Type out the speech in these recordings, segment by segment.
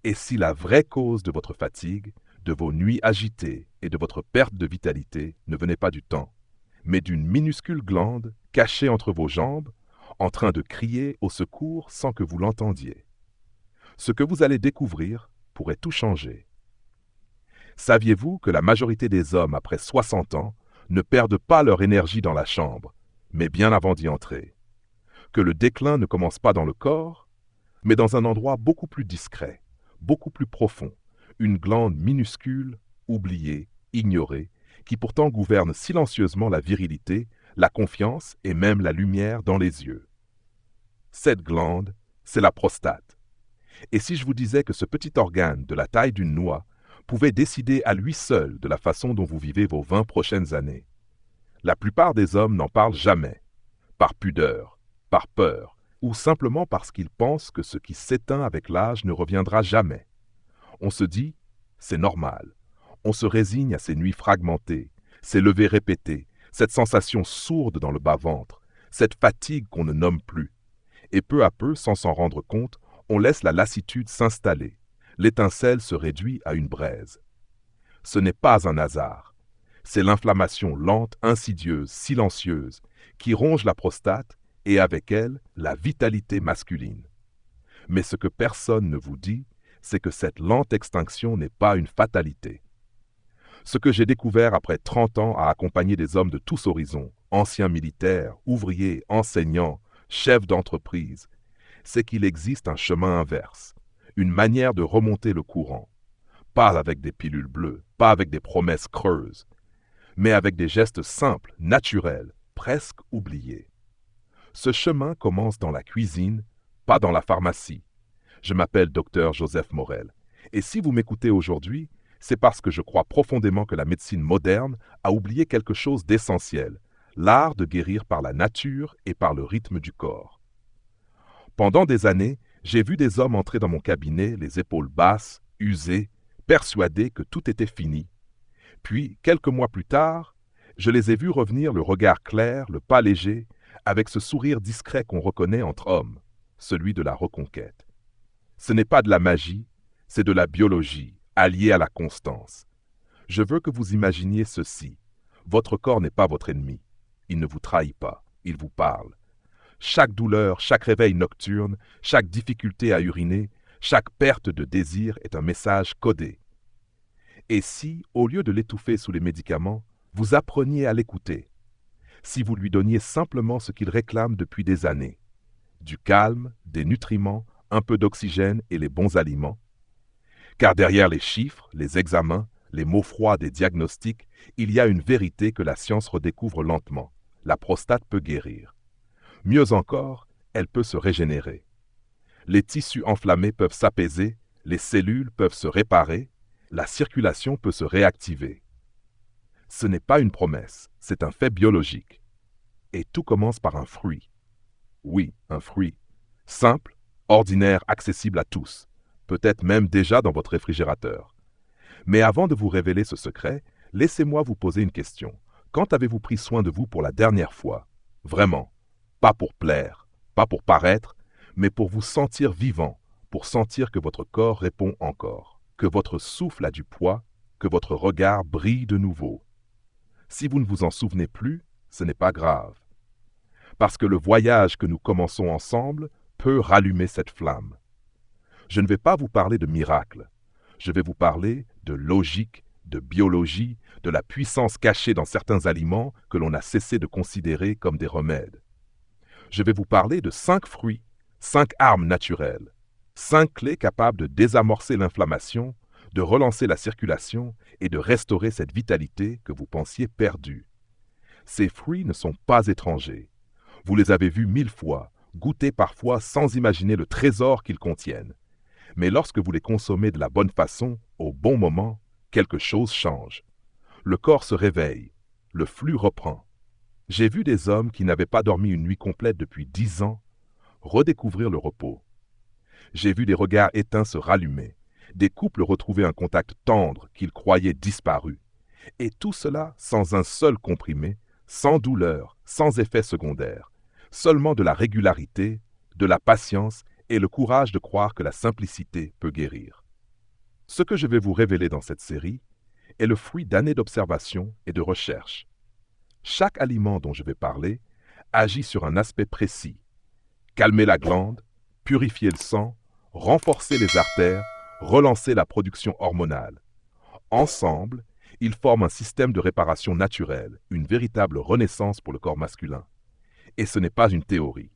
Et si la vraie cause de votre fatigue, de vos nuits agitées et de votre perte de vitalité ne venait pas du temps, mais d'une minuscule glande cachée entre vos jambes, en train de crier au secours sans que vous l'entendiez. Ce que vous allez découvrir pourrait tout changer. Saviez-vous que la majorité des hommes après 60 ans ne perdent pas leur énergie dans la chambre, mais bien avant d'y entrer? Que le déclin ne commence pas dans le corps, mais dans un endroit beaucoup plus discret, beaucoup plus profond, une glande minuscule, oubliée, ignorée, qui pourtant gouverne silencieusement la virilité, la confiance et même la lumière dans les yeux. Cette glande, c'est la prostate. Et si je vous disais que ce petit organe de la taille d'une noix pouvait décider à lui seul de la façon dont vous vivez vos 20 prochaines années? La plupart des hommes n'en parlent jamais, par pudeur, par peur, ou simplement parce qu'ils pensent que ce qui s'éteint avec l'âge ne reviendra jamais. On se dit, c'est normal. On se résigne à ces nuits fragmentées, ces levées répétées, cette sensation sourde dans le bas-ventre, cette fatigue qu'on ne nomme plus. Et peu à peu, sans s'en rendre compte, on laisse la lassitude s'installer. L'étincelle se réduit à une braise. Ce n'est pas un hasard. C'est l'inflammation lente, insidieuse, silencieuse, qui ronge la prostate et avec elle, la vitalité masculine. Mais ce que personne ne vous dit, c'est que cette lente extinction n'est pas une fatalité. Ce que j'ai découvert après 30 ans à accompagner des hommes de tous horizons, anciens militaires, ouvriers, enseignants, chefs d'entreprise, c'est qu'il existe un chemin inverse, une manière de remonter le courant. Pas avec des pilules bleues, pas avec des promesses creuses, mais avec des gestes simples, naturels, presque oubliés. Ce chemin commence dans la cuisine, pas dans la pharmacie. Je m'appelle Dr Joseph Morel, et si vous m'écoutez aujourd'hui, c'est parce que je crois profondément que la médecine moderne a oublié quelque chose d'essentiel, l'art de guérir par la nature et par le rythme du corps. Pendant des années, j'ai vu des hommes entrer dans mon cabinet, les épaules basses, usés, persuadés que tout était fini. Puis, quelques mois plus tard, je les ai vus revenir le regard clair, le pas léger, avec ce sourire discret qu'on reconnaît entre hommes, celui de la reconquête. Ce n'est pas de la magie, c'est de la biologie, alliée à la constance. Je veux que vous imaginiez ceci. Votre corps n'est pas votre ennemi. Il ne vous trahit pas, il vous parle. Chaque douleur, chaque réveil nocturne, chaque difficulté à uriner, chaque perte de désir est un message codé. Et si, au lieu de l'étouffer sous les médicaments, vous appreniez à l'écouter? Si vous lui donniez simplement ce qu'il réclame depuis des années, du calme, des nutriments, un peu d'oxygène et les bons aliments? Car derrière les chiffres, les examens, les mots froids des diagnostics, il y a une vérité que la science redécouvre lentement. La prostate peut guérir. Mieux encore, elle peut se régénérer. Les tissus enflammés peuvent s'apaiser, les cellules peuvent se réparer, la circulation peut se réactiver. Ce n'est pas une promesse, c'est un fait biologique. Et tout commence par un fruit. Oui, un fruit. Simple, ordinaire, accessible à tous. Peut-être même déjà dans votre réfrigérateur. Mais avant de vous révéler ce secret, laissez-moi vous poser une question. Quand avez-vous pris soin de vous pour la dernière fois? Vraiment. Pas pour plaire, pas pour paraître, mais pour vous sentir vivant, pour sentir que votre corps répond encore, que votre souffle a du poids, que votre regard brille de nouveau. Si vous ne vous en souvenez plus, ce n'est pas grave. Parce que le voyage que nous commençons ensemble peut rallumer cette flamme. Je ne vais pas vous parler de miracles. Je vais vous parler de logique, de biologie, de la puissance cachée dans certains aliments que l'on a cessé de considérer comme des remèdes. Je vais vous parler de 5 fruits, 5 armes naturelles, 5 clés capables de désamorcer l'inflammation, de relancer la circulation et de restaurer cette vitalité que vous pensiez perdue. Ces fruits ne sont pas étrangers. Vous les avez vus 1000 fois, goûtés parfois sans imaginer le trésor qu'ils contiennent. Mais lorsque vous les consommez de la bonne façon, au bon moment, quelque chose change. Le corps se réveille, le flux reprend. J'ai vu des hommes qui n'avaient pas dormi une nuit complète depuis 10 ans redécouvrir le repos. J'ai vu des regards éteints se rallumer, des couples retrouver un contact tendre qu'ils croyaient disparu. Et tout cela sans un seul comprimé, sans douleur, sans effet secondaire, seulement de la régularité, de la patience et le courage de croire que la simplicité peut guérir. Ce que je vais vous révéler dans cette série est le fruit d'années d'observation et de recherche. Chaque aliment dont je vais parler agit sur un aspect précis: calmer la glande, purifier le sang, renforcer les artères, relancer la production hormonale. Ensemble, ils forment un système de réparation naturelle, une véritable renaissance pour le corps masculin. Et ce n'est pas une théorie.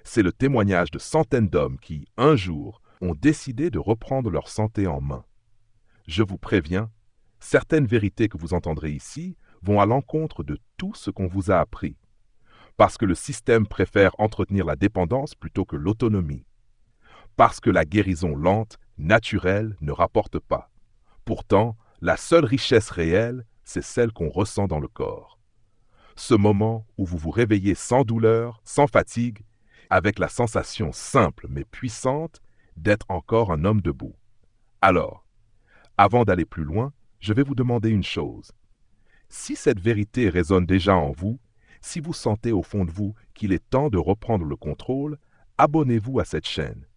C'est le témoignage de centaines d'hommes qui, un jour, ont décidé de reprendre leur santé en main. Je vous préviens, certaines vérités que vous entendrez ici vont à l'encontre de tout ce qu'on vous a appris, parce que le système préfère entretenir la dépendance plutôt que l'autonomie, parce que la guérison lente, naturelle, ne rapporte pas. Pourtant, la seule richesse réelle, c'est celle qu'on ressent dans le corps. Ce moment où vous vous réveillez sans douleur, sans fatigue, avec la sensation simple mais puissante d'être encore un homme debout. Alors, avant d'aller plus loin, je vais vous demander une chose. Si cette vérité résonne déjà en vous, si vous sentez au fond de vous qu'il est temps de reprendre le contrôle, abonnez-vous à cette chaîne.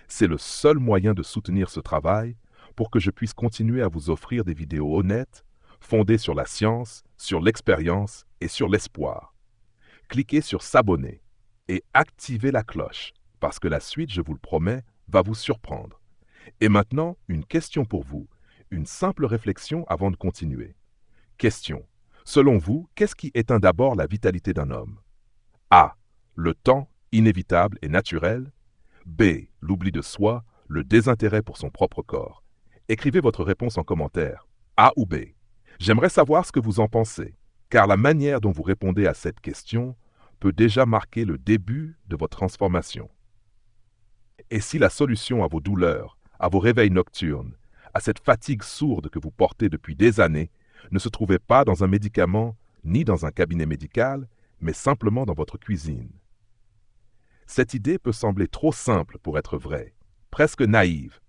C'est le seul moyen de soutenir ce travail pour que je puisse continuer à vous offrir des vidéos honnêtes, fondées sur la science, sur l'expérience et sur l'espoir. Cliquez sur s'abonner et activez la cloche, parce que la suite, je vous le promets, va vous surprendre. Et maintenant, une question pour vous, une simple réflexion avant de continuer. Question. Selon vous, qu'est-ce qui éteint d'abord la vitalité d'un homme? A. Le temps, inévitable et naturel. B. L'oubli de soi, le désintérêt pour son propre corps. Écrivez votre réponse en commentaire, A ou B. J'aimerais savoir ce que vous en pensez, car la manière dont vous répondez à cette question peut déjà marquer le début de votre transformation. Et si la solution à vos douleurs, à vos réveils nocturnes, à cette fatigue sourde que vous portez depuis des années, ne se trouvait pas dans un médicament ni dans un cabinet médical, mais simplement dans votre cuisine? Cette idée peut sembler trop simple pour être vraie, presque naïve.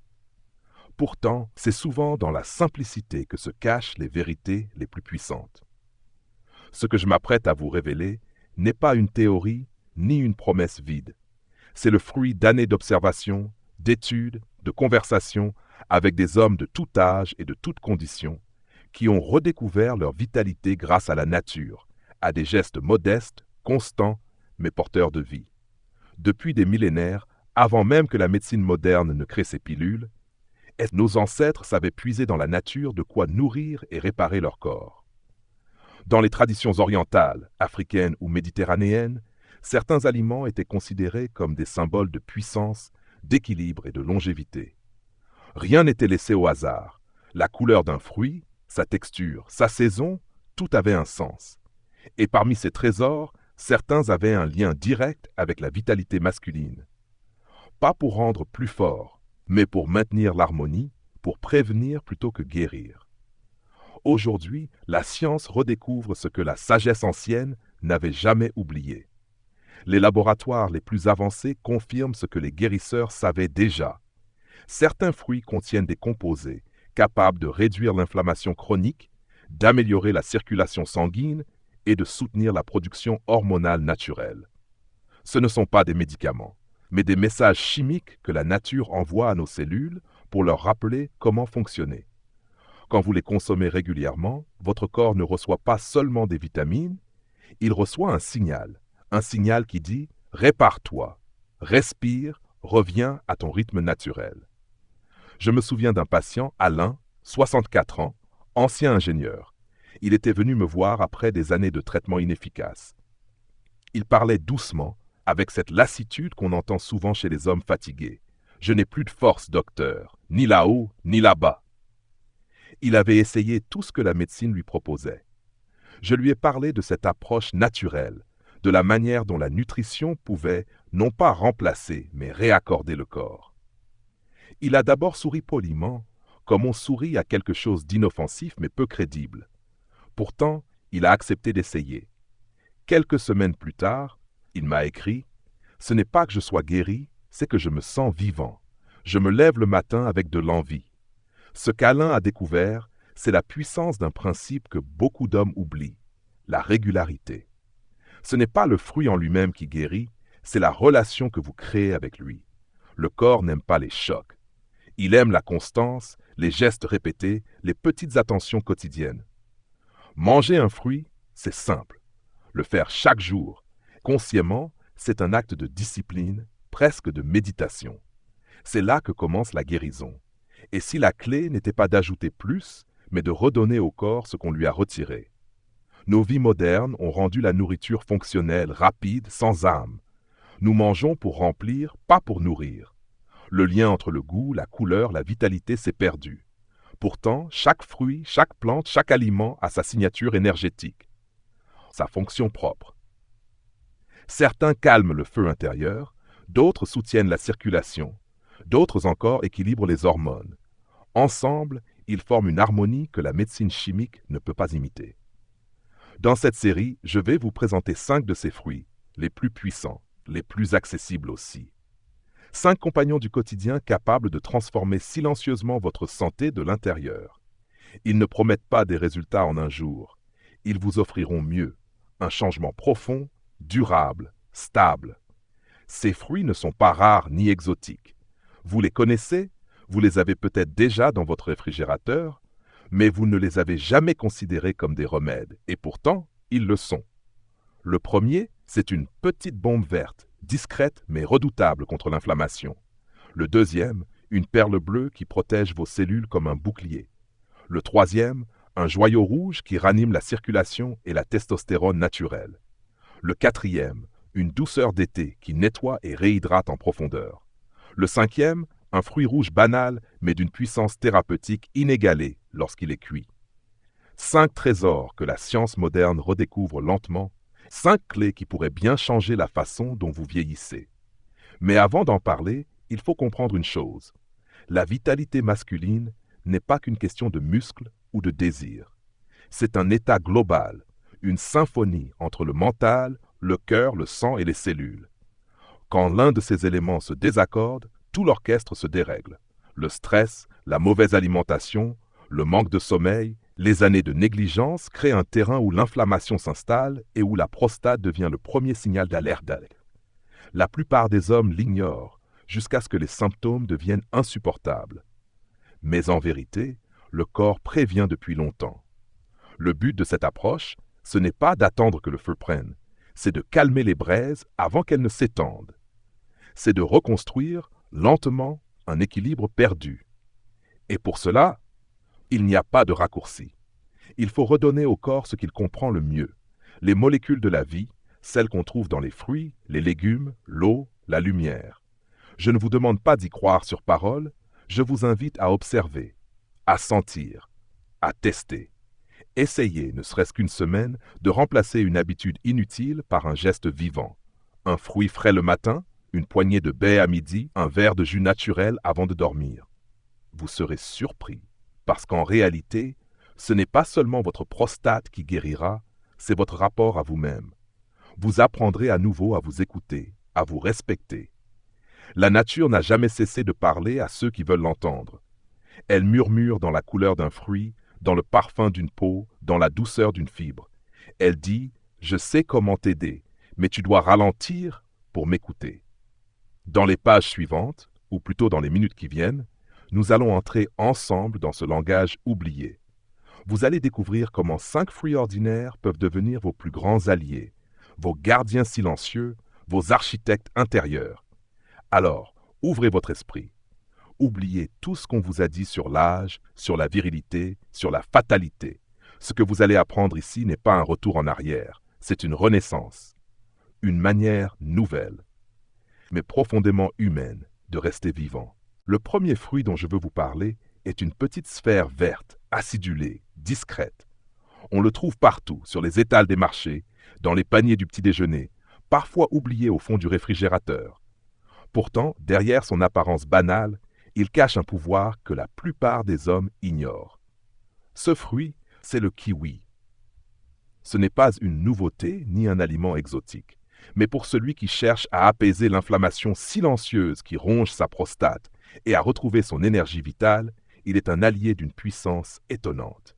Pourtant, c'est souvent dans la simplicité que se cachent les vérités les plus puissantes. Ce que je m'apprête à vous révéler n'est pas une théorie ni une promesse vide. C'est le fruit d'années d'observation, d'études, de conversations avec des hommes de tout âge et de toutes conditions qui ont redécouvert leur vitalité grâce à la nature, à des gestes modestes, constants, mais porteurs de vie. Depuis des millénaires, avant même que la médecine moderne ne crée ses pilules, nos ancêtres savaient puiser dans la nature de quoi nourrir et réparer leur corps. Dans les traditions orientales, africaines ou méditerranéennes, certains aliments étaient considérés comme des symboles de puissance, d'équilibre et de longévité. Rien n'était laissé au hasard. La couleur d'un fruit, sa texture, sa saison, tout avait un sens. Et parmi ces trésors, certains avaient un lien direct avec la vitalité masculine. Pas pour rendre plus fort, mais pour maintenir l'harmonie, pour prévenir plutôt que guérir. Aujourd'hui, la science redécouvre ce que la sagesse ancienne n'avait jamais oublié. Les laboratoires les plus avancés confirment ce que les guérisseurs savaient déjà. Certains fruits contiennent des composés capables de réduire l'inflammation chronique, d'améliorer la circulation sanguine et de soutenir la production hormonale naturelle. Ce ne sont pas des médicaments, mais des messages chimiques que la nature envoie à nos cellules pour leur rappeler comment fonctionner. Quand vous les consommez régulièrement, votre corps ne reçoit pas seulement des vitamines, il reçoit un signal qui dit « répare-toi, respire, reviens à ton rythme naturel ». Je me souviens d'un patient, Alain, 64 ans, ancien ingénieur. Il était venu me voir après des années de traitement inefficace. Il parlait doucement, avec cette lassitude qu'on entend souvent chez les hommes fatigués. « Je n'ai plus de force, docteur, ni là-haut, ni là-bas. » Il avait essayé tout ce que la médecine lui proposait. Je lui ai parlé de cette approche naturelle, de la manière dont la nutrition pouvait non pas remplacer, mais réaccorder le corps. Il a d'abord souri poliment, comme on sourit à quelque chose d'inoffensif mais peu crédible. Pourtant, il a accepté d'essayer. Quelques semaines plus tard, il m'a écrit « Ce n'est pas que je sois guéri, c'est que je me sens vivant. Je me lève le matin avec de l'envie. » Ce qu'Alain a découvert, c'est la puissance d'un principe que beaucoup d'hommes oublient, la régularité. Ce n'est pas le fruit en lui-même qui guérit, c'est la relation que vous créez avec lui. Le corps n'aime pas les chocs. Il aime la constance, les gestes répétés, les petites attentions quotidiennes. Manger un fruit, c'est simple. Le faire chaque jour, consciemment, c'est un acte de discipline, presque de méditation. C'est là que commence la guérison. Et si la clé n'était pas d'ajouter plus, mais de redonner au corps ce qu'on lui a retiré. Nos vies modernes ont rendu la nourriture fonctionnelle, rapide, sans âme. Nous mangeons pour remplir, pas pour nourrir. Le lien entre le goût, la couleur, la vitalité s'est perdu. Pourtant, chaque fruit, chaque plante, chaque aliment a sa signature énergétique, sa fonction propre. Certains calment le feu intérieur, d'autres soutiennent la circulation, d'autres encore équilibrent les hormones. Ensemble, ils forment une harmonie que la médecine chimique ne peut pas imiter. Dans cette série, je vais vous présenter 5 de ces fruits, les plus puissants, les plus accessibles aussi. 5 compagnons du quotidien capables de transformer silencieusement votre santé de l'intérieur. Ils ne promettent pas des résultats en un jour. Ils vous offriront mieux, un changement profond, durable, stable. Ces fruits ne sont pas rares ni exotiques. Vous les connaissez, vous les avez peut-être déjà dans votre réfrigérateur, mais vous ne les avez jamais considérés comme des remèdes, et pourtant, ils le sont. Le premier, c'est une petite bombe verte, discrète mais redoutable contre l'inflammation. Le deuxième, une perle bleue qui protège vos cellules comme un bouclier. Le troisième, un joyau rouge qui ranime la circulation et la testostérone naturelle. Le quatrième, une douceur d'été qui nettoie et réhydrate en profondeur. Le cinquième, un fruit rouge banal mais d'une puissance thérapeutique inégalée lorsqu'il est cuit. 5 trésors que la science moderne redécouvre lentement, 5 clés qui pourraient bien changer la façon dont vous vieillissez. Mais avant d'en parler, il faut comprendre une chose. La vitalité masculine n'est pas qu'une question de muscles ou de désir. C'est un état global, une symphonie entre le mental, le cœur, le sang et les cellules. Quand l'un de ces éléments se désaccorde, tout l'orchestre se dérègle. Le stress, la mauvaise alimentation, le manque de sommeil, les années de négligence créent un terrain où l'inflammation s'installe et où la prostate devient le premier signal d'alerte. La plupart des hommes l'ignorent, jusqu'à ce que les symptômes deviennent insupportables. Mais en vérité, le corps prévient depuis longtemps. Le but de cette approche, ce n'est pas d'attendre que le feu prenne, c'est de calmer les braises avant qu'elles ne s'étendent. C'est de reconstruire, lentement, un équilibre perdu. Et pour cela, il n'y a pas de raccourci. Il faut redonner au corps ce qu'il comprend le mieux, les molécules de la vie, celles qu'on trouve dans les fruits, les légumes, l'eau, la lumière. Je ne vous demande pas d'y croire sur parole, je vous invite à observer, à sentir, à tester. Essayez, ne serait-ce qu'une semaine, de remplacer une habitude inutile par un geste vivant. Un fruit frais le matin, une poignée de baies à midi, un verre de jus naturel avant de dormir. Vous serez surpris, parce qu'en réalité, ce n'est pas seulement votre prostate qui guérira, c'est votre rapport à vous-même. Vous apprendrez à nouveau à vous écouter, à vous respecter. La nature n'a jamais cessé de parler à ceux qui veulent l'entendre. Elle murmure dans la couleur d'un fruit, dans le parfum d'une peau, dans la douceur d'une fibre. Elle dit « Je sais comment t'aider, mais tu dois ralentir pour m'écouter ». Dans les pages suivantes, ou plutôt dans les minutes qui viennent, nous allons entrer ensemble dans ce langage oublié. Vous allez découvrir comment 5 fruits ordinaires peuvent devenir vos plus grands alliés, vos gardiens silencieux, vos architectes intérieurs. Alors, ouvrez votre esprit. Oubliez tout ce qu'on vous a dit sur l'âge, sur la virilité, sur la fatalité. Ce que vous allez apprendre ici n'est pas un retour en arrière, c'est une renaissance, une manière nouvelle, mais profondément humaine, de rester vivant. Le premier fruit dont je veux vous parler est une petite sphère verte, acidulée, discrète. On le trouve partout, sur les étals des marchés, dans les paniers du petit déjeuner, parfois oublié au fond du réfrigérateur. Pourtant, derrière son apparence banale, il cache un pouvoir que la plupart des hommes ignorent. Ce fruit, c'est le kiwi. Ce n'est pas une nouveauté ni un aliment exotique, mais pour celui qui cherche à apaiser l'inflammation silencieuse qui ronge sa prostate et à retrouver son énergie vitale, il est un allié d'une puissance étonnante.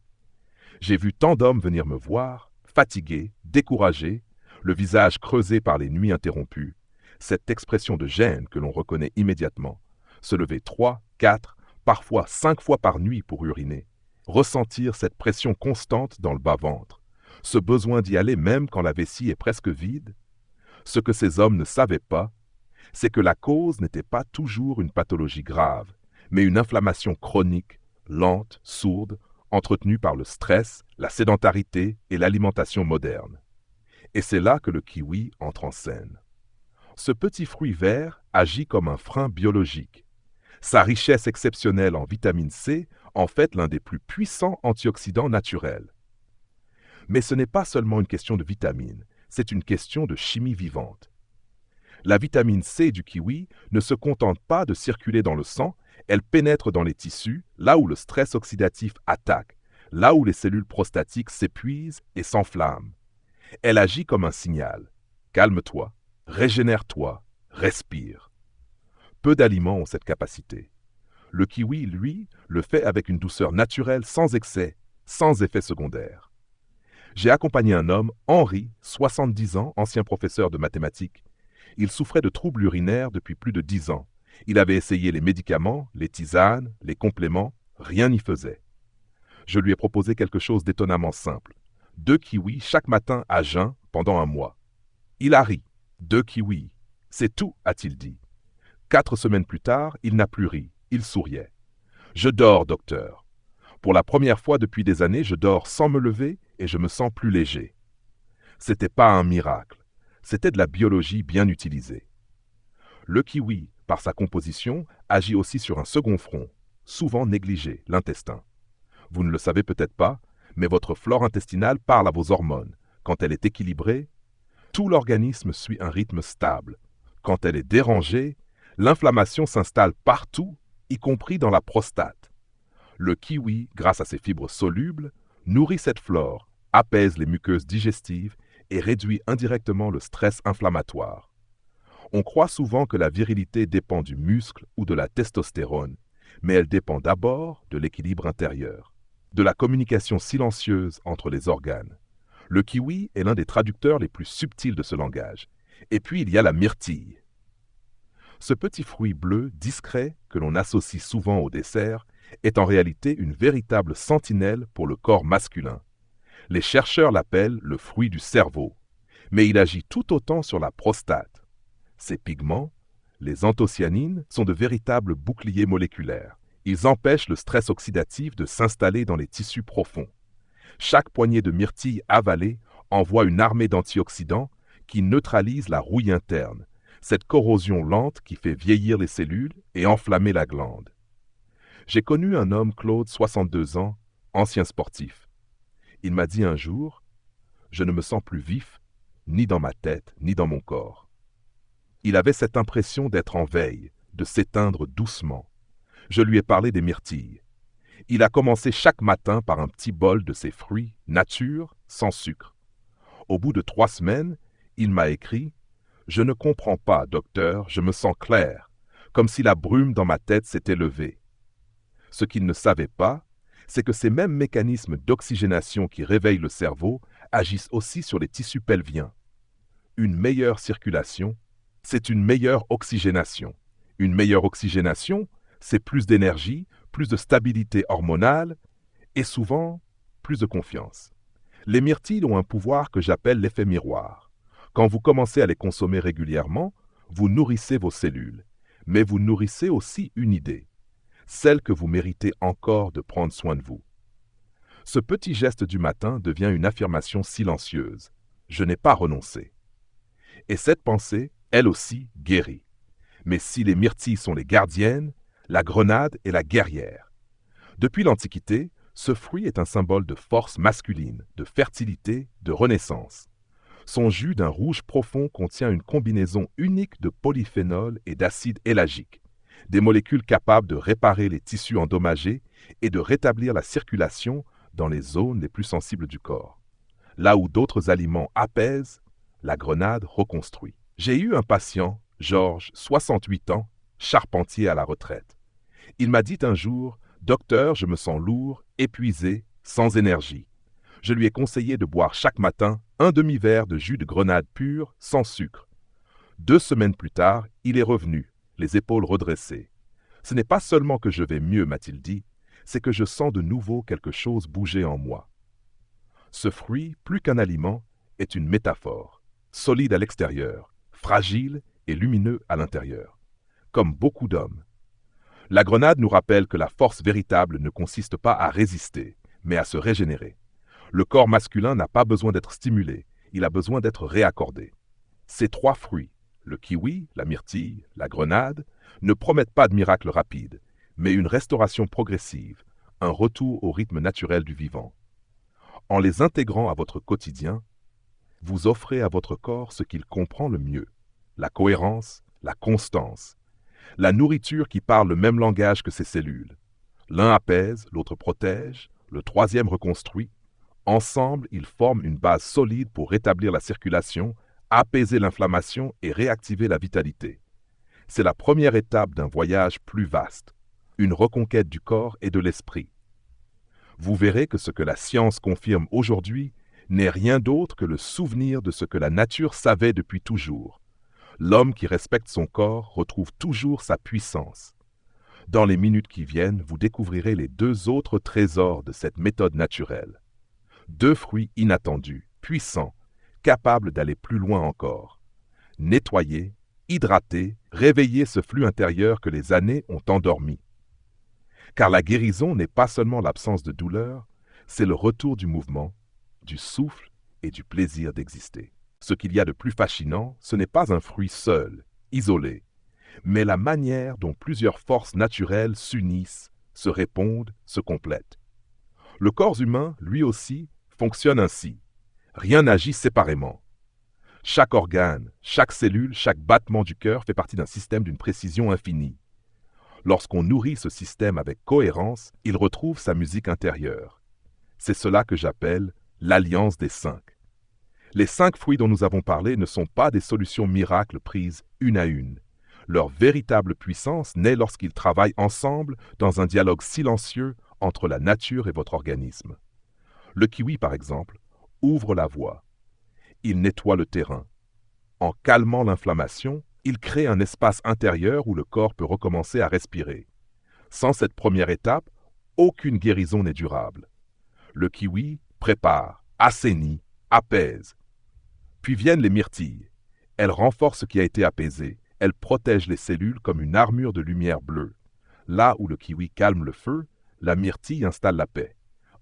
J'ai vu tant d'hommes venir me voir, fatigués, découragés, le visage creusé par les nuits interrompues, cette expression de gêne que l'on reconnaît immédiatement, se lever 3, 4, parfois 5 fois par nuit pour uriner, ressentir cette pression constante dans le bas-ventre, ce besoin d'y aller même quand la vessie est presque vide. Ce que ces hommes ne savaient pas, c'est que la cause n'était pas toujours une pathologie grave, mais une inflammation chronique, lente, sourde, entretenue par le stress, la sédentarité et l'alimentation moderne. Et c'est là que le kiwi entre en scène. Ce petit fruit vert agit comme un frein biologique. Sa richesse exceptionnelle en vitamine C en fait l'un des plus puissants antioxydants naturels. Mais ce n'est pas seulement une question de vitamines, c'est une question de chimie vivante. La vitamine C du kiwi ne se contente pas de circuler dans le sang, elle pénètre dans les tissus, là où le stress oxydatif attaque, là où les cellules prostatiques s'épuisent et s'enflamment. Elle agit comme un signal. Calme-toi, régénère-toi, respire. Peu d'aliments ont cette capacité. Le kiwi, lui, le fait avec une douceur naturelle, sans excès, sans effet secondaire. J'ai accompagné un homme, Henri, 70 ans, ancien professeur de mathématiques. Il souffrait de troubles urinaires depuis plus de 10 ans. Il avait essayé les médicaments, les tisanes, les compléments, rien n'y faisait. Je lui ai proposé quelque chose d'étonnamment simple. 2 kiwis chaque matin à jeun pendant un mois. Il a ri. 2 kiwis. C'est tout, a-t-il dit. 4 semaines plus tard, il n'a plus ri. Il souriait. Je dors, docteur. Pour la première fois depuis des années, je dors sans me lever et je me sens plus léger. C'était pas un miracle. C'était de la biologie bien utilisée. Le kiwi, par sa composition, agit aussi sur un second front, souvent négligé, l'intestin. Vous ne le savez peut-être pas, mais votre flore intestinale parle à vos hormones. Quand elle est équilibrée, tout l'organisme suit un rythme stable. Quand elle est dérangée, l'inflammation s'installe partout, y compris dans la prostate. Le kiwi, grâce à ses fibres solubles, nourrit cette flore, apaise les muqueuses digestives et réduit indirectement le stress inflammatoire. On croit souvent que la virilité dépend du muscle ou de la testostérone, mais elle dépend d'abord de l'équilibre intérieur, de la communication silencieuse entre les organes. Le kiwi est l'un des traducteurs les plus subtils de ce langage. Et puis il y a la myrtille. Ce petit fruit bleu discret que l'on associe souvent au dessert est en réalité une véritable sentinelle pour le corps masculin. Les chercheurs l'appellent le fruit du cerveau, mais il agit tout autant sur la prostate. Ces pigments, les anthocyanines, sont de véritables boucliers moléculaires. Ils empêchent le stress oxydatif de s'installer dans les tissus profonds. Chaque poignée de myrtille avalée envoie une armée d'antioxydants qui neutralisent la rouille interne, cette corrosion lente qui fait vieillir les cellules et enflammer la glande. J'ai connu un homme, Claude, 62 ans, ancien sportif. Il m'a dit un jour, « Je ne me sens plus vif, ni dans ma tête, ni dans mon corps. » Il avait cette impression d'être en veille, de s'éteindre doucement. Je lui ai parlé des myrtilles. Il a commencé chaque matin par un petit bol de ces fruits, nature, sans sucre. Au bout de 3 semaines, il m'a écrit « Je ne comprends pas, docteur, je me sens clair, comme si la brume dans ma tête s'était levée. » Ce qu'il ne savait pas, c'est que ces mêmes mécanismes d'oxygénation qui réveillent le cerveau agissent aussi sur les tissus pelviens. Une meilleure circulation, c'est une meilleure oxygénation. Une meilleure oxygénation, c'est plus d'énergie, plus de stabilité hormonale et souvent plus de confiance. Les myrtilles ont un pouvoir que j'appelle l'effet miroir. Quand vous commencez à les consommer régulièrement, vous nourrissez vos cellules, mais vous nourrissez aussi une idée, celle que vous méritez encore de prendre soin de vous. Ce petit geste du matin devient une affirmation silencieuse. Je n'ai pas renoncé. Et cette pensée, elle aussi, guérit. Mais si les myrtilles sont les gardiennes, la grenade est la guerrière. Depuis l'Antiquité, ce fruit est un symbole de force masculine, de fertilité, de renaissance. Son jus d'un rouge profond contient une combinaison unique de polyphénols et d'acide éllagique, des molécules capables de réparer les tissus endommagés et de rétablir la circulation dans les zones les plus sensibles du corps. Là où d'autres aliments apaisent, la grenade reconstruit. J'ai eu un patient, Georges, 68 ans, charpentier à la retraite. Il m'a dit un jour « Docteur, je me sens lourd, épuisé, sans énergie. » Je lui ai conseillé de boire chaque matin un demi-verre de jus de grenade pur, sans sucre. 2 semaines plus tard, il est revenu, les épaules redressées. Ce n'est pas seulement que je vais mieux, m'a-t-il dit, c'est que je sens de nouveau quelque chose bouger en moi. Ce fruit, plus qu'un aliment, est une métaphore, solide à l'extérieur, fragile et lumineux à l'intérieur. Comme beaucoup d'hommes. La grenade nous rappelle que la force véritable ne consiste pas à résister, mais à se régénérer. Le corps masculin n'a pas besoin d'être stimulé, il a besoin d'être réaccordé. Ces trois fruits, le kiwi, la myrtille, la grenade, ne promettent pas de miracle rapide, mais une restauration progressive, un retour au rythme naturel du vivant. En les intégrant à votre quotidien, vous offrez à votre corps ce qu'il comprend le mieux, la cohérence, la constance, la nourriture qui parle le même langage que ses cellules. L'un apaise, l'autre protège, le troisième reconstruit. Ensemble, ils forment une base solide pour rétablir la circulation, apaiser l'inflammation et réactiver la vitalité. C'est la première étape d'un voyage plus vaste, une reconquête du corps et de l'esprit. Vous verrez que ce que la science confirme aujourd'hui n'est rien d'autre que le souvenir de ce que la nature savait depuis toujours. L'homme qui respecte son corps retrouve toujours sa puissance. Dans les minutes qui viennent, vous découvrirez les deux autres trésors de cette méthode naturelle. Deux fruits inattendus, puissants, capables d'aller plus loin encore. Nettoyer, hydrater, réveiller ce flux intérieur que les années ont endormi. Car la guérison n'est pas seulement l'absence de douleur, c'est le retour du mouvement, du souffle et du plaisir d'exister. Ce qu'il y a de plus fascinant, ce n'est pas un fruit seul, isolé, mais la manière dont plusieurs forces naturelles s'unissent, se répondent, se complètent. Le corps humain, lui aussi, fonctionne ainsi. Rien n'agit séparément. Chaque organe, chaque cellule, chaque battement du cœur fait partie d'un système d'une précision infinie. Lorsqu'on nourrit ce système avec cohérence, il retrouve sa musique intérieure. C'est cela que j'appelle l'alliance des cinq. Les 5 fruits dont nous avons parlé ne sont pas des solutions miracles prises une à une. Leur véritable puissance naît lorsqu'ils travaillent ensemble dans un dialogue silencieux entre la nature et votre organisme. Le kiwi, par exemple, ouvre la voie. Il nettoie le terrain. En calmant l'inflammation, il crée un espace intérieur où le corps peut recommencer à respirer. Sans cette première étape, aucune guérison n'est durable. Le kiwi prépare, assainit, apaise. Puis viennent les myrtilles. Elles renforcent ce qui a été apaisé. Elles protègent les cellules comme une armure de lumière bleue. Là où le kiwi calme le feu, la myrtille installe la paix.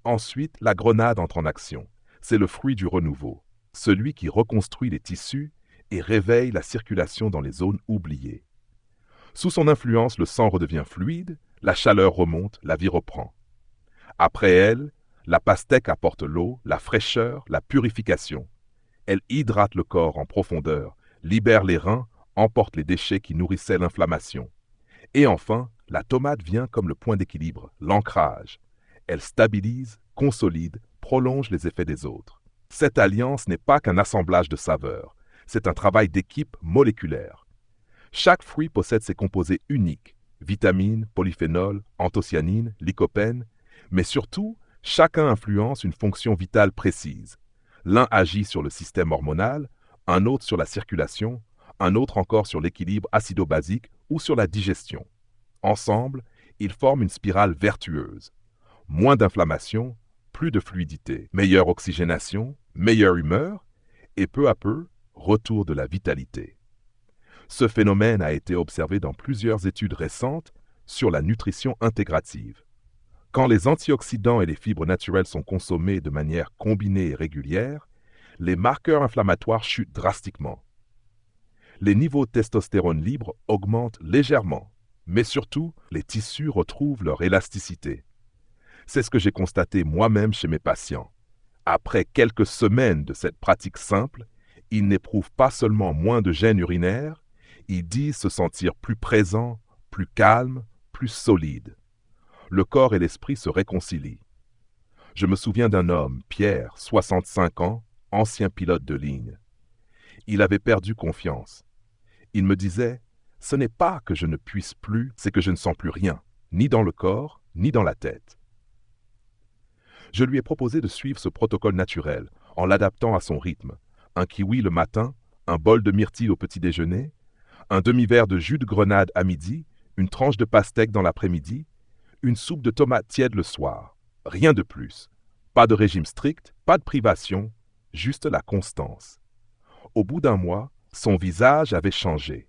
Ensuite, la grenade entre en action. C'est le fruit du renouveau, celui qui reconstruit les tissus et réveille la circulation dans les zones oubliées. Sous son influence, le sang redevient fluide, la chaleur remonte, la vie reprend. Après elle, la pastèque apporte l'eau, la fraîcheur, la purification. Elle hydrate le corps en profondeur, libère les reins, emporte les déchets qui nourrissaient l'inflammation. Et enfin, la tomate vient comme le point d'équilibre, l'ancrage. Elle stabilise, consolide, prolonge les effets des autres. Cette alliance n'est pas qu'un assemblage de saveurs, c'est un travail d'équipe moléculaire. Chaque fruit possède ses composés uniques, vitamines, polyphénols, anthocyanines, lycopènes, mais surtout, chacun influence une fonction vitale précise. L'un agit sur le système hormonal, un autre sur la circulation, un autre encore sur l'équilibre acido-basique ou sur la digestion. Ensemble, ils forment une spirale vertueuse. Moins d'inflammation, plus de fluidité, meilleure oxygénation, meilleure humeur, et peu à peu, retour de la vitalité. Ce phénomène a été observé dans plusieurs études récentes sur la nutrition intégrative. Quand les antioxydants et les fibres naturelles sont consommés de manière combinée et régulière, les marqueurs inflammatoires chutent drastiquement. Les niveaux de testostérone libre augmentent légèrement, mais surtout, les tissus retrouvent leur élasticité. C'est ce que j'ai constaté moi-même chez mes patients. Après quelques semaines de cette pratique simple, ils n'éprouvent pas seulement moins de gêne urinaire, ils disent se sentir plus présents, plus calmes, plus solides. Le corps et l'esprit se réconcilient. Je me souviens d'un homme, Pierre, 65 ans, ancien pilote de ligne. Il avait perdu confiance. Il me disait « Ce n'est pas que je ne puisse plus, c'est que je ne sens plus rien, ni dans le corps, ni dans la tête. » Je lui ai proposé de suivre ce protocole naturel, en l'adaptant à son rythme. Un kiwi le matin, un bol de myrtille au petit déjeuner, un demi-verre de jus de grenade à midi, une tranche de pastèque dans l'après-midi, une soupe de tomates tiède le soir. Rien de plus. Pas de régime strict, pas de privation, juste la constance. Au bout d'un mois, son visage avait changé.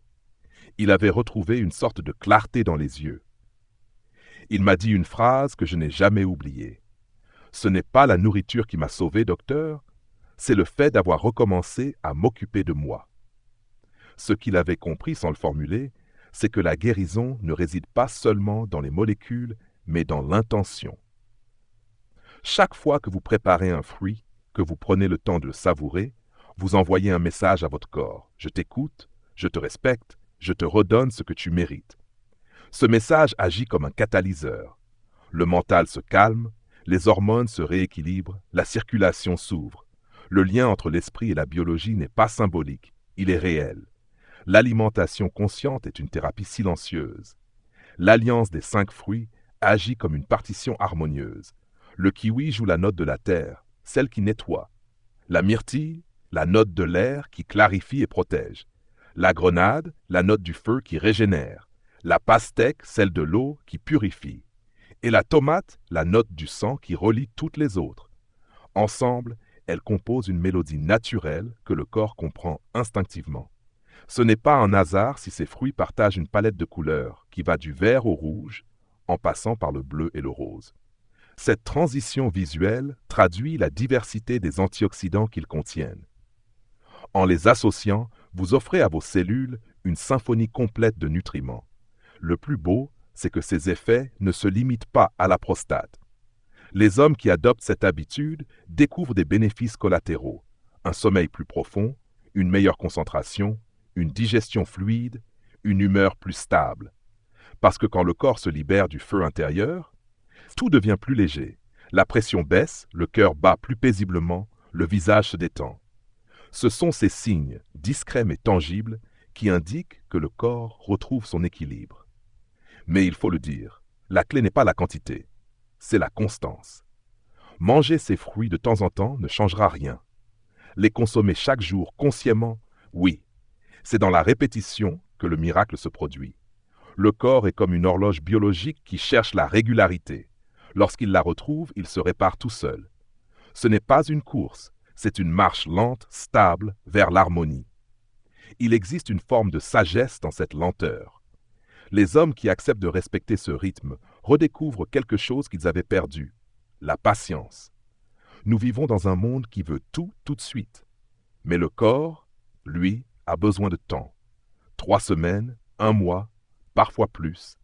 Il avait retrouvé une sorte de clarté dans les yeux. Il m'a dit une phrase que je n'ai jamais oubliée. « Ce n'est pas la nourriture qui m'a sauvé, docteur, c'est le fait d'avoir recommencé à m'occuper de moi. » Ce qu'il avait compris sans le formuler, c'est que la guérison ne réside pas seulement dans les molécules, mais dans l'intention. Chaque fois que vous préparez un fruit, que vous prenez le temps de le savourer, vous envoyez un message à votre corps. « Je t'écoute, je te respecte, je te redonne ce que tu mérites. » Ce message agit comme un catalyseur. Le mental se calme, les hormones se rééquilibrent, la circulation s'ouvre. Le lien entre l'esprit et la biologie n'est pas symbolique, il est réel. L'alimentation consciente est une thérapie silencieuse. L'alliance des 5 fruits agit comme une partition harmonieuse. Le kiwi joue la note de la terre, celle qui nettoie. La myrtille, la note de l'air qui clarifie et protège. La grenade, la note du feu qui régénère. La pastèque, celle de l'eau qui purifie. Et la tomate, la note du sang qui relie toutes les autres. Ensemble, elles composent une mélodie naturelle que le corps comprend instinctivement. Ce n'est pas un hasard si ces fruits partagent une palette de couleurs qui va du vert au rouge, en passant par le bleu et le rose. Cette transition visuelle traduit la diversité des antioxydants qu'ils contiennent. En les associant, vous offrez à vos cellules une symphonie complète de nutriments. Le plus beau, c'est que ces effets ne se limitent pas à la prostate. Les hommes qui adoptent cette habitude découvrent des bénéfices collatéraux, un sommeil plus profond, une meilleure concentration, une digestion fluide, une humeur plus stable. Parce que quand le corps se libère du feu intérieur, tout devient plus léger. La pression baisse, le cœur bat plus paisiblement, le visage se détend. Ce sont ces signes, discrets mais tangibles, qui indiquent que le corps retrouve son équilibre. Mais il faut le dire, la clé n'est pas la quantité, c'est la constance. Manger ces fruits de temps en temps ne changera rien. Les consommer chaque jour consciemment, oui. C'est dans la répétition que le miracle se produit. Le corps est comme une horloge biologique qui cherche la régularité. Lorsqu'il la retrouve, il se répare tout seul. Ce n'est pas une course, c'est une marche lente, stable, vers l'harmonie. Il existe une forme de sagesse dans cette lenteur. Les hommes qui acceptent de respecter ce rythme redécouvrent quelque chose qu'ils avaient perdu, la patience. Nous vivons dans un monde qui veut tout de suite. Mais le corps, lui, a besoin de temps. 3 semaines, 1 mois, parfois plus.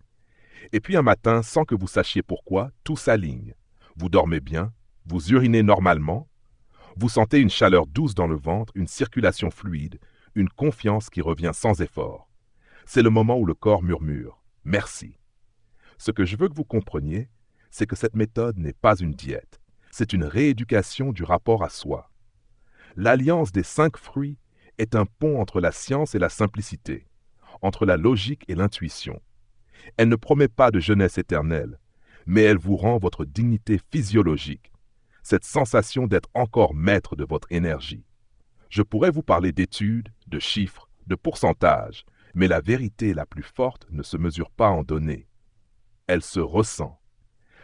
Et puis un matin, sans que vous sachiez pourquoi, tout s'aligne. Vous dormez bien, vous urinez normalement, vous sentez une chaleur douce dans le ventre, une circulation fluide, une confiance qui revient sans effort. C'est le moment où le corps murmure « Merci ». Ce que je veux que vous compreniez, c'est que cette méthode n'est pas une diète, c'est une rééducation du rapport à soi. L'alliance des 5 fruits est un pont entre la science et la simplicité, entre la logique et l'intuition. Elle ne promet pas de jeunesse éternelle, mais elle vous rend votre dignité physiologique, cette sensation d'être encore maître de votre énergie. Je pourrais vous parler d'études, de chiffres, de pourcentages, mais la vérité la plus forte ne se mesure pas en données. Elle se ressent.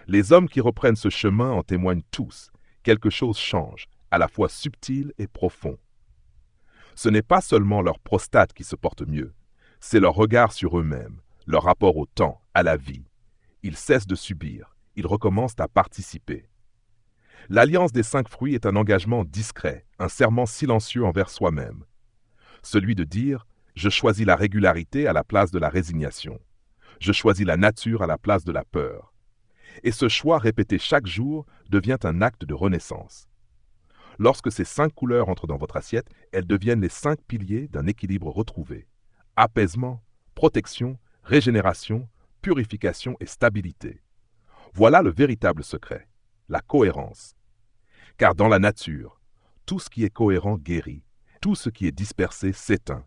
Les hommes qui reprennent ce chemin en témoignent tous. Quelque chose change, à la fois subtil et profond. Ce n'est pas seulement leur prostate qui se porte mieux, c'est leur regard sur eux-mêmes, leur rapport au temps, à la vie. Ils cessent de subir, ils recommencent à participer. L'alliance des 5 fruits est un engagement discret, un serment silencieux envers soi-même. Celui de dire « Je choisis la régularité à la place de la résignation. Je choisis la nature à la place de la peur. » Et ce choix répété chaque jour devient un acte de renaissance. Lorsque ces 5 couleurs entrent dans votre assiette, elles deviennent les 5 piliers d'un équilibre retrouvé. Apaisement, protection, régénération, purification et stabilité. Voilà le véritable secret, la cohérence. Car dans la nature, tout ce qui est cohérent guérit, tout ce qui est dispersé s'éteint.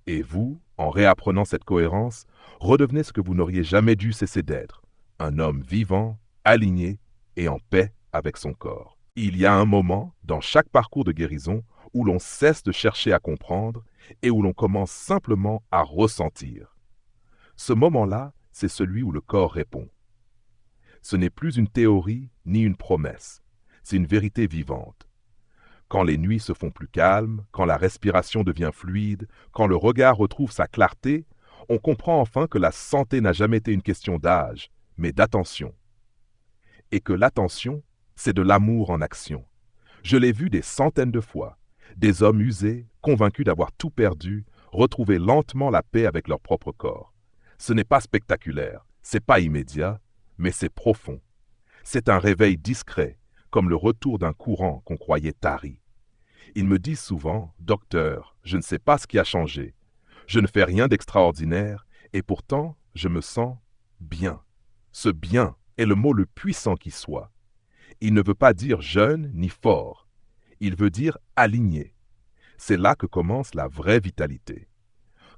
Et vous, en réapprenant cette cohérence, redevenez ce que vous n'auriez jamais dû cesser d'être, un homme vivant, aligné et en paix avec son corps. Il y a un moment, dans chaque parcours de guérison, où l'on cesse de chercher à comprendre et où l'on commence simplement à ressentir. Ce moment-là c'est celui où le corps répond. Ce n'est plus une théorie ni une promesse, c'est une vérité vivante. Quand les nuits se font plus calmes, quand la respiration devient fluide, quand le regard retrouve sa clarté, on comprend enfin que la santé n'a jamais été une question d'âge, mais d'attention. Et que l'attention, c'est de l'amour en action. Je l'ai vu des centaines de fois. Des hommes usés, convaincus d'avoir tout perdu, retrouver lentement la paix avec leur propre corps. Ce n'est pas spectaculaire, c'est pas immédiat, mais c'est profond. C'est un réveil discret, comme le retour d'un courant qu'on croyait tari. Ils me disent souvent, docteur, je ne sais pas ce qui a changé. Je ne fais rien d'extraordinaire, et pourtant, je me sens bien. Ce bien est le mot le puissant qui soit. Il ne veut pas dire jeune ni fort. Il veut dire aligné. C'est là que commence la vraie vitalité.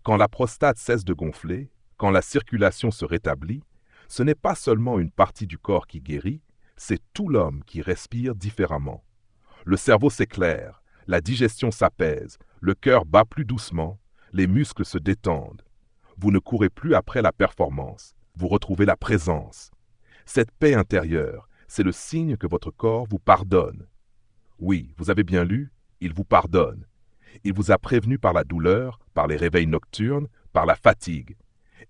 Quand la prostate cesse de gonfler, quand la circulation se rétablit, ce n'est pas seulement une partie du corps qui guérit, c'est tout l'homme qui respire différemment. Le cerveau s'éclaire, la digestion s'apaise, le cœur bat plus doucement, les muscles se détendent. Vous ne courez plus après la performance, vous retrouvez la présence. Cette paix intérieure, c'est le signe que votre corps vous pardonne. Oui, vous avez bien lu, il vous pardonne. Il vous a prévenu par la douleur, par les réveils nocturnes, par la fatigue.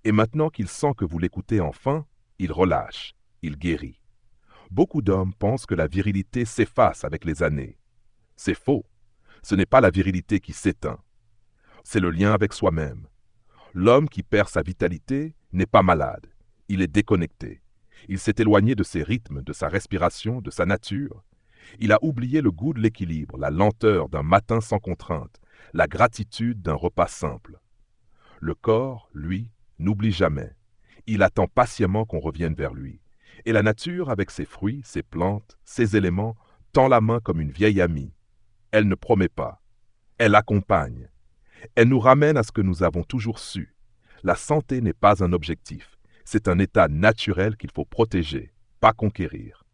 Et maintenant qu'il sent que vous l'écoutez enfin, il relâche, il guérit. Beaucoup d'hommes pensent que la virilité s'efface avec les années. C'est faux. Ce n'est pas la virilité qui s'éteint. C'est le lien avec soi-même. L'homme qui perd sa vitalité n'est pas malade. Il est déconnecté. Il s'est éloigné de ses rythmes, de sa respiration, de sa nature. Il a oublié le goût de l'équilibre, la lenteur d'un matin sans contrainte, la gratitude d'un repas simple. Le corps, lui, n'oublie jamais. Il attend patiemment qu'on revienne vers lui. Et la nature, avec ses fruits, ses plantes, ses éléments, tend la main comme une vieille amie. Elle ne promet pas. Elle accompagne. Elle nous ramène à ce que nous avons toujours su. La santé n'est pas un objectif. C'est un état naturel qu'il faut protéger, pas conquérir.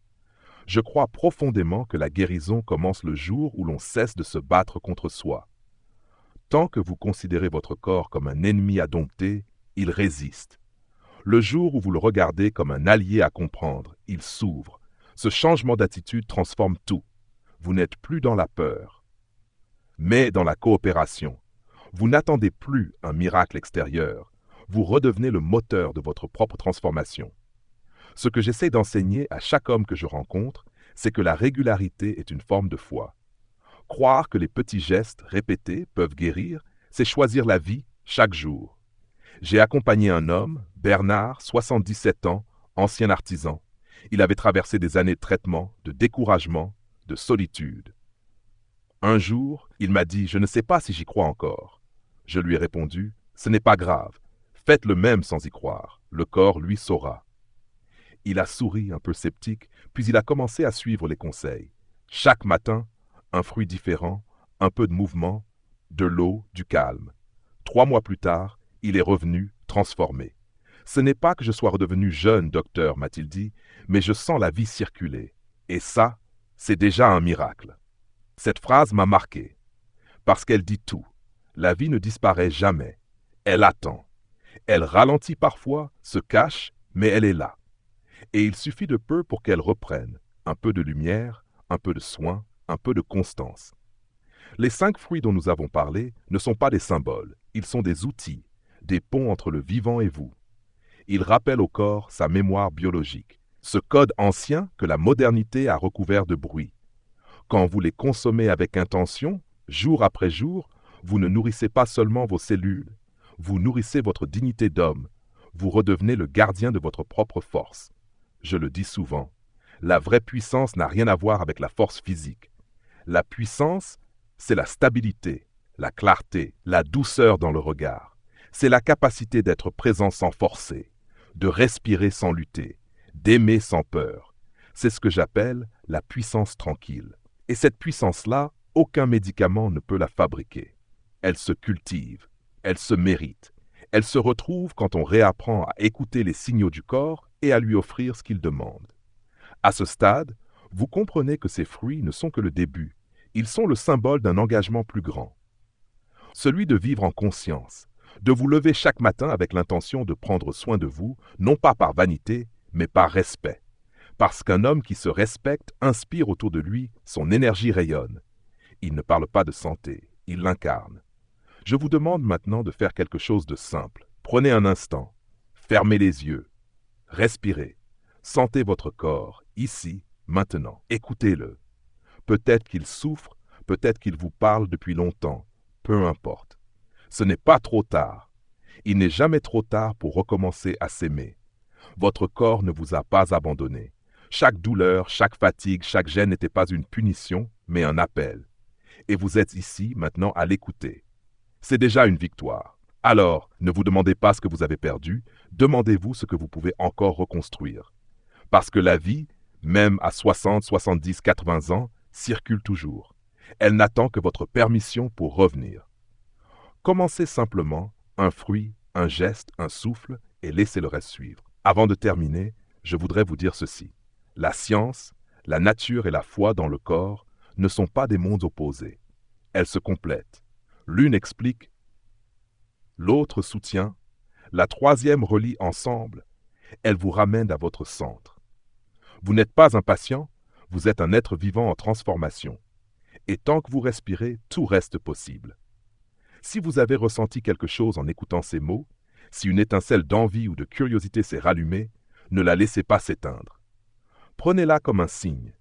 Je crois profondément que la guérison commence le jour où l'on cesse de se battre contre soi. Tant que vous considérez votre corps comme un ennemi à dompter, il résiste. Le jour où vous le regardez comme un allié à comprendre, il s'ouvre. Ce changement d'attitude transforme tout. Vous n'êtes plus dans la peur, mais dans la coopération. Vous n'attendez plus un miracle extérieur. Vous redevenez le moteur de votre propre transformation. Ce que j'essaie d'enseigner à chaque homme que je rencontre, c'est que la régularité est une forme de foi. Croire que les petits gestes répétés peuvent guérir, c'est choisir la vie chaque jour. J'ai accompagné un homme, Bernard, 77 ans, ancien artisan. Il avait traversé des années de traitement, de découragement, de solitude. Un jour, il m'a dit « Je ne sais pas si j'y crois encore ». Je lui ai répondu « Ce n'est pas grave. Faites le même sans y croire. Le corps, lui, saura. » Il a souri un peu sceptique, puis il a commencé à suivre les conseils. Chaque matin, un fruit différent, un peu de mouvement, de l'eau, du calme. 3 mois plus tard, il est revenu, transformé. Ce n'est pas que je sois redevenu jeune, docteur, m'a-t-il dit, mais je sens la vie circuler. Et ça, c'est déjà un miracle. Cette phrase m'a marqué, parce qu'elle dit tout. La vie ne disparaît jamais. Elle attend. Elle ralentit parfois, se cache, mais elle est là. Et il suffit de peu pour qu'elle reprenne. Un peu de lumière, un peu de soin, un peu de constance. Les 5 fruits dont nous avons parlé ne sont pas des symboles, ils sont des outils, des ponts entre le vivant et vous. Ils rappellent au corps sa mémoire biologique, ce code ancien que la modernité a recouvert de bruit. Quand vous les consommez avec intention, jour après jour, vous ne nourrissez pas seulement vos cellules, vous nourrissez votre dignité d'homme, vous redevenez le gardien de votre propre force. Je le dis souvent, la vraie puissance n'a rien à voir avec la force physique. La puissance, c'est la stabilité, la clarté, la douceur dans le regard. C'est la capacité d'être présent sans forcer, de respirer sans lutter, d'aimer sans peur. C'est ce que j'appelle la puissance tranquille. Et cette puissance-là, aucun médicament ne peut la fabriquer. Elle se cultive, elle se mérite. Elle se retrouve quand on réapprend à écouter les signaux du corps et à lui offrir ce qu'il demande. À ce stade, vous comprenez que ces fruits ne sont que le début. Ils sont le symbole d'un engagement plus grand. Celui de vivre en conscience, de vous lever chaque matin avec l'intention de prendre soin de vous, non pas par vanité, mais par respect. Parce qu'un homme qui se respecte inspire autour de lui, son énergie rayonne. Il ne parle pas de santé, il l'incarne. Je vous demande maintenant de faire quelque chose de simple. Prenez un instant, fermez les yeux, respirez, sentez votre corps, ici, maintenant, écoutez-le. Peut-être qu'il souffre, peut-être qu'il vous parle depuis longtemps, peu importe. Ce n'est pas trop tard. Il n'est jamais trop tard pour recommencer à s'aimer. Votre corps ne vous a pas abandonné. Chaque douleur, chaque fatigue, chaque gêne n'était pas une punition, mais un appel. Et vous êtes ici maintenant à l'écouter. C'est déjà une victoire. Alors, ne vous demandez pas ce que vous avez perdu, demandez-vous ce que vous pouvez encore reconstruire. Parce que la vie, même à 60, 70, 80 ans, circule toujours. Elle n'attend que votre permission pour revenir. Commencez simplement, un fruit, un geste, un souffle, et laissez le reste suivre. Avant de terminer, je voudrais vous dire ceci. La science, la nature et la foi dans le corps ne sont pas des mondes opposés. Elles se complètent. L'une explique, l'autre soutient, la troisième relie ensemble. Elle vous ramène à votre centre. Vous n'êtes pas un patient, vous êtes un être vivant en transformation. Et tant que vous respirez, tout reste possible. Si vous avez ressenti quelque chose en écoutant ces mots, si une étincelle d'envie ou de curiosité s'est rallumée, ne la laissez pas s'éteindre. Prenez-la comme un signe.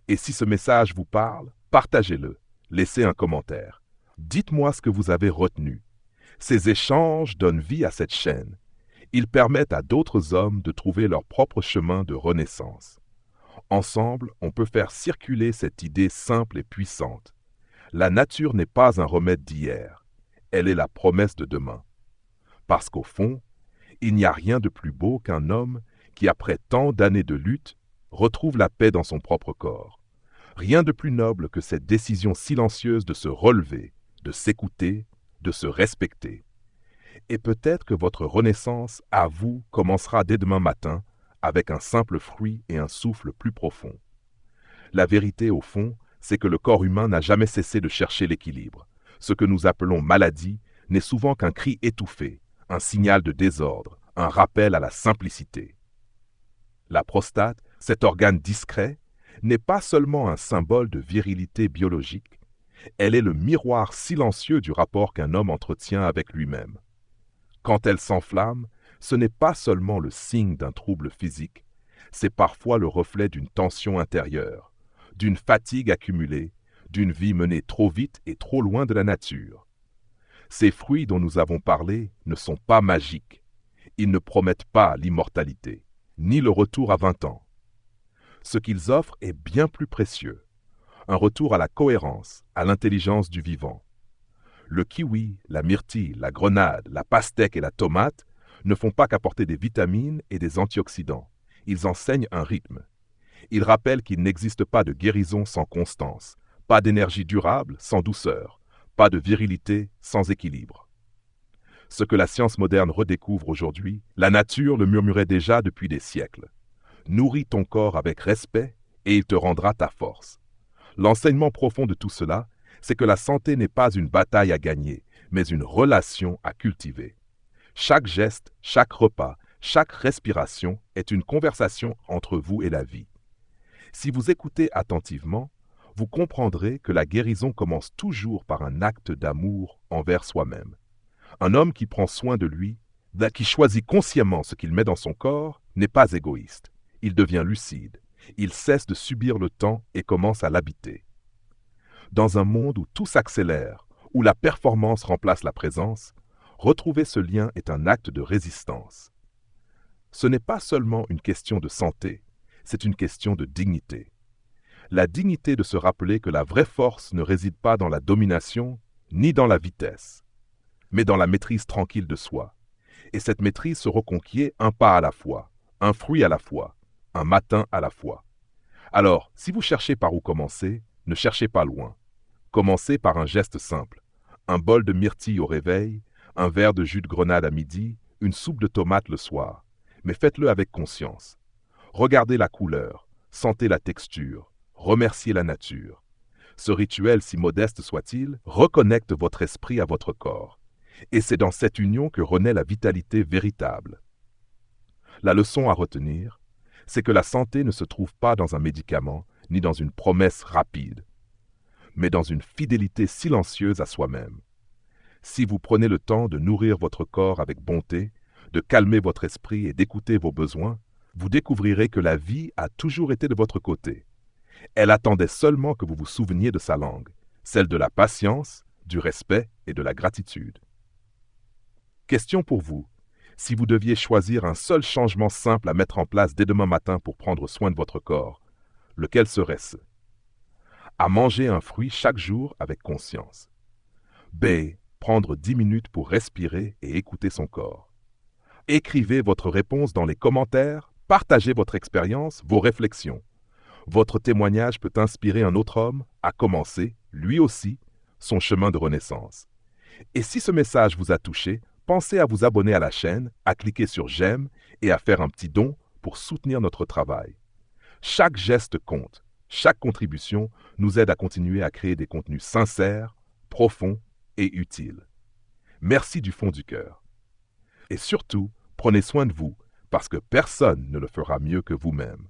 Et si ce message vous parle, partagez-le, laissez un commentaire. Dites-moi ce que vous avez retenu. Ces échanges donnent vie à cette chaîne. Ils permettent à d'autres hommes de trouver leur propre chemin de renaissance. Ensemble, on peut faire circuler cette idée simple et puissante. La nature n'est pas un remède d'hier. Elle est la promesse de demain. Parce qu'au fond, il n'y a rien de plus beau qu'un homme qui, après tant d'années de lutte, retrouve la paix dans son propre corps. Rien de plus noble que cette décision silencieuse de se relever, de s'écouter, de se respecter. Et peut-être que votre renaissance à vous commencera dès demain matin avec un simple fruit et un souffle plus profond. La vérité, au fond, c'est que le corps humain n'a jamais cessé de chercher l'équilibre. Ce que nous appelons maladie n'est souvent qu'un cri étouffé, un signal de désordre, un rappel à la simplicité. La prostate, cet organe discret, n'est pas seulement un symbole de virilité biologique, elle est le miroir silencieux du rapport qu'un homme entretient avec lui-même. Quand elle s'enflamme, ce n'est pas seulement le signe d'un trouble physique, c'est parfois le reflet d'une tension intérieure, d'une fatigue accumulée, d'une vie menée trop vite et trop loin de la nature. Ces fruits dont nous avons parlé ne sont pas magiques. Ils ne promettent pas l'immortalité, ni le retour à 20 ans. Ce qu'ils offrent est bien plus précieux. Un retour à la cohérence, à l'intelligence du vivant. Le kiwi, la myrtille, la grenade, la pastèque et la tomate ne font pas qu'apporter des vitamines et des antioxydants. Ils enseignent un rythme. Ils rappellent qu'il n'existe pas de guérison sans constance, pas d'énergie durable sans douceur, pas de virilité sans équilibre. Ce que la science moderne redécouvre aujourd'hui, la nature le murmurait déjà depuis des siècles. Nourris ton corps avec respect et il te rendra ta force. L'enseignement profond de tout cela, c'est que la santé n'est pas une bataille à gagner, mais une relation à cultiver. Chaque geste, chaque repas, chaque respiration est une conversation entre vous et la vie. Si vous écoutez attentivement, vous comprendrez que la guérison commence toujours par un acte d'amour envers soi-même. Un homme qui prend soin de lui, qui choisit consciemment ce qu'il met dans son corps, n'est pas égoïste. Il devient lucide. Il cesse de subir le temps et commence à l'habiter. Dans un monde où tout s'accélère, où la performance remplace la présence, retrouver ce lien est un acte de résistance. Ce n'est pas seulement une question de santé, c'est une question de dignité. La dignité de se rappeler que la vraie force ne réside pas dans la domination, ni dans la vitesse, mais dans la maîtrise tranquille de soi. Et cette maîtrise se reconquiert un pas à la fois, un fruit à la fois, un matin à la fois. Alors, si vous cherchez par où commencer, ne cherchez pas loin. Commencez par un geste simple. Un bol de myrtille au réveil, un verre de jus de grenade à midi, une soupe de tomates le soir. Mais faites-le avec conscience. Regardez la couleur, sentez la texture, remerciez la nature. Ce rituel, si modeste soit-il, reconnecte votre esprit à votre corps. Et c'est dans cette union que renaît la vitalité véritable. La leçon à retenir, c'est que la santé ne se trouve pas dans un médicament ni dans une promesse rapide, mais dans une fidélité silencieuse à soi-même. Si vous prenez le temps de nourrir votre corps avec bonté, de calmer votre esprit et d'écouter vos besoins, vous découvrirez que la vie a toujours été de votre côté. Elle attendait seulement que vous vous souveniez de sa langue, celle de la patience, du respect et de la gratitude. Question pour vous. Si vous deviez choisir un seul changement simple à mettre en place dès demain matin pour prendre soin de votre corps, lequel serait-ce? A. Manger un fruit chaque jour avec conscience. B. Prendre 10 minutes pour respirer et écouter son corps. Écrivez votre réponse dans les commentaires, partagez votre expérience, vos réflexions. Votre témoignage peut inspirer un autre homme à commencer, lui aussi, son chemin de renaissance. Et si ce message vous a touché, pensez à vous abonner à la chaîne, à cliquer sur j'aime et à faire un petit don pour soutenir notre travail. Chaque geste compte, chaque contribution nous aide à continuer à créer des contenus sincères, profonds et utiles. Merci du fond du cœur. Et surtout, prenez soin de vous, parce que personne ne le fera mieux que vous-même.